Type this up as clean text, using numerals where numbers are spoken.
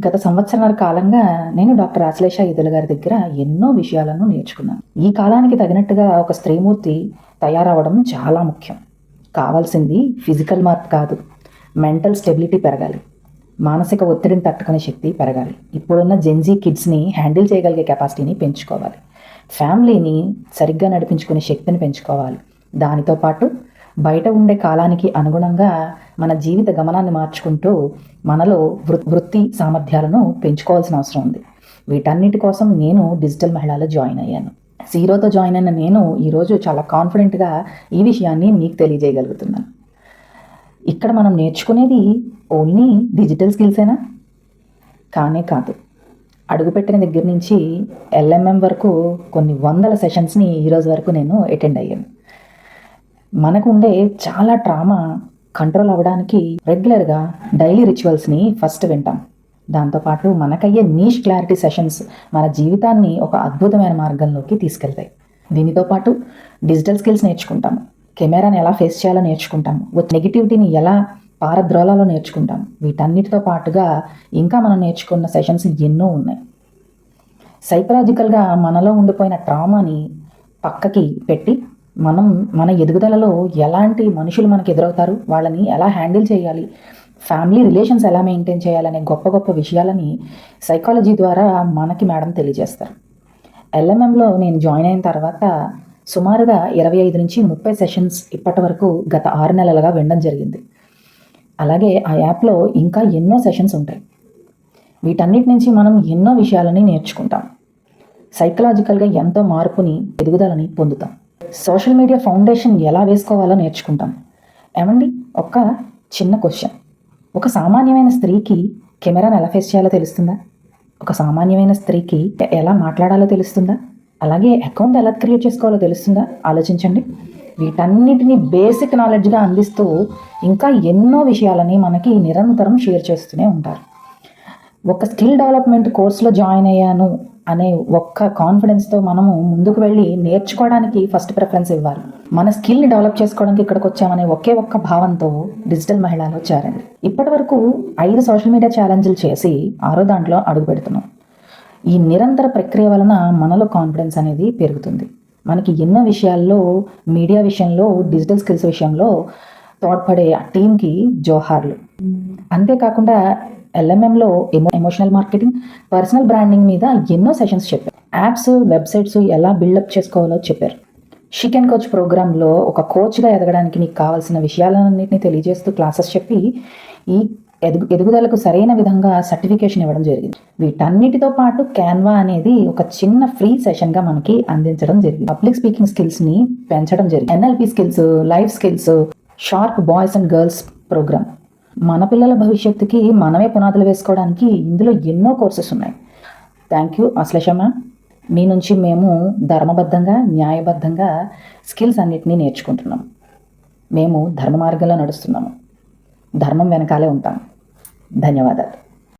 గత సంవత్సరాల కాలంగా నేను డాక్టర్ ఆశ్లేష ఈదుల గారి దగ్గర ఎన్నో విషయాలను నేర్చుకున్నాను. ఈ కాలానికి తగినట్టుగా ఒక స్త్రీమూర్తి తయారవడం చాలా ముఖ్యం. కావాల్సింది ఫిజికల్ మార్క్ కాదు, మెంటల్ స్టెబిలిటీ పెరగాలి, మానసిక ఒత్తిడిని తట్టుకునే శక్తి పెరగాలి. ఇప్పుడున్న జెన్జీ కిడ్స్ని హ్యాండిల్ చేయగలిగే కెపాసిటీని పెంచుకోవాలి. ఫ్యామిలీని సరిగ్గా నడిపించుకునే శక్తిని పెంచుకోవాలి. దానితో పాటు బయట ఉండే కాలానికి అనుగుణంగా మన జీవిత గమనాన్ని మార్చుకుంటూ మనలో వృత్తి సామర్థ్యాలను పెంచుకోవాల్సిన అవసరం ఉంది. వీటన్నిటి కోసం నేను డిజిటల్ మహిళలో జాయిన్ అయ్యాను. జీరోతో జాయిన్ అయిన నేను ఈరోజు చాలా కాన్ఫిడెంట్గా ఈ విషయాన్ని మీకు తెలియజేయగలుగుతున్నాను. ఇక్కడ మనం నేర్చుకునేది ఓన్లీ డిజిటల్ స్కిల్సేనా? కానే కాదు. అడుగుపెట్టిన దగ్గర నుంచి LMM వరకు కొన్ని వందల సెషన్స్ని ఈరోజు వరకు నేను అటెండ్ అయ్యాను. మనకు ఉండే చాలా ట్రామా కంట్రోల్ అవ్వడానికి రెగ్యులర్గా డైలీ రిచువల్స్ని ఫస్ట్ వింటాం. దాంతోపాటు మనకయ్యే నీష్ క్లారిటీ సెషన్స్ మన జీవితాన్ని ఒక అద్భుతమైన మార్గంలోకి తీసుకెళ్తాయి. దీనితో పాటు డిజిటల్ స్కిల్స్ నేర్చుకుంటాము, కెమెరాని ఎలా ఫేస్ చేయాలో నేర్చుకుంటాము, నెగిటివిటీని ఎలా పారద్రోలాలో నేర్చుకుంటాము. వీటన్నిటితో పాటుగా ఇంకా మనం నేర్చుకున్న సెషన్స్ ఎన్నో ఉన్నాయి. సైకలాజికల్గా మనలో ఉండిపోయిన ట్రామాని పక్కకి పెట్టి మన ఎదుగుదలలో ఎలాంటి మనుషులు మనకు ఎదురవుతారు, వాళ్ళని ఎలా హ్యాండిల్ చేయాలి, ఫ్యామిలీ రిలేషన్స్ ఎలా మెయింటైన్ చేయాలనే గొప్ప గొప్ప విషయాలని సైకాలజీ ద్వారా మనకి మేడం తెలియజేస్తారు. LMMలో నేను జాయిన్ అయిన తర్వాత సుమారుగా 25 నుంచి 30 సెషన్స్ ఇప్పటి వరకు గత 6 నెలలుగా వినడం జరిగింది. అలాగే ఆ యాప్లో ఇంకా ఎన్నో సెషన్స్ ఉంటాయి. వీటన్నిటి నుంచి మనం ఎన్నో విషయాలని నేర్చుకుంటాం. సైకలాజికల్గా ఎంతో మార్పుని, ఎదుగుదలని పొందుతాం. సోషల్ మీడియా ఫౌండేషన్ ఎలా వేసుకోవాలో నేర్చుకుంటాం. ఏమండి, ఒక చిన్న క్వశ్చన్. ఒక సామాన్యమైన స్త్రీకి కెమెరాను ఎలా ఫేస్ చేయాలో తెలుస్తుందా? ఒక సామాన్యమైన స్త్రీకి ఎలా మాట్లాడాలో తెలుస్తుందా? అలాగే అకౌంట్ ఎలా క్రియేట్ చేసుకోవాలో తెలుస్తుందా? ఆలోచించండి. వీటన్నిటిని బేసిక్ నాలెడ్జ్గా అందిస్తూ ఇంకా ఎన్నో విషయాలని మనకి నిరంతరం షేర్ చేస్తూనే ఉంటారు. ఒక స్కిల్ డెవలప్మెంట్ కోర్సులో జాయిన్ అయ్యాను అనే ఒక్క కాన్ఫిడెన్స్తో మనము ముందుకు వెళ్ళి నేర్చుకోవడానికి ఫస్ట్ ప్రిఫరెన్స్ ఇవ్వాలి. మన స్కిల్ని డెవలప్ చేసుకోవడానికి ఇక్కడికి వచ్చామనే ఒక్క భావంతో డిజిటల్ మహిళలో చేరండి. ఇప్పటి వరకు 5 సోషల్ మీడియా ఛాలెంజ్లు చేసి 6వ దాంట్లో అడుగు పెడుతున్నాం. ఈ నిరంతర ప్రక్రియ వలన మనలో కాన్ఫిడెన్స్ అనేది పెరుగుతుంది. మనకి ఎన్నో విషయాల్లో, మీడియా విషయంలో, డిజిటల్ స్కిల్స్ విషయంలో తోడ్పడే ఆ టీంకి జోహార్లు. అంతేకాకుండా LMMలో ఎమోషనల్ మార్కెటింగ్, పర్సనల్ బ్రాండింగ్ మీద ఎన్నో సెషన్స్ చెప్పారు. యాప్స్, వెబ్సైట్స్ ఎలా బిల్డప్ చేసుకోవాలో చెప్పారు. షీ కెన్ కోచ్ ప్రోగ్రాంలో ఒక కోచ్గా ఎదగడానికి మీకు కావాల్సిన విషయాలన్నింటినీ తెలియజేస్తూ క్లాసెస్ చెప్పి ఈ ఎదుగుదలకు సరైన విధంగా సర్టిఫికేషన్ ఇవ్వడం జరిగింది. వీటన్నిటితో పాటు క్యాన్వా అనేది ఒక చిన్న ఫ్రీ సెషన్గా మనకి అందించడం జరిగింది. పబ్లిక్ స్పీకింగ్ స్కిల్స్ని పెంచడం జరిగింది. NLP skills, life skills, sharp boys and girls programme. మన పిల్లల భవిష్యత్తుకి మనమే పునాదులు వేసుకోవడానికి ఇందులో ఎన్నో కోర్సెస్ ఉన్నాయి. Thank you Ashlesha ma'am. మీ నుంచి మేము ధర్మబద్ధంగా, న్యాయబద్ధంగా స్కిల్స్ అన్నిటినీ నేర్చుకుంటున్నాము. మేము ధర్మ మార్గంలో నడుస్తున్నాము. ధర్మం వెనకాలే ఉంటాము. ధన్యవాదాలు.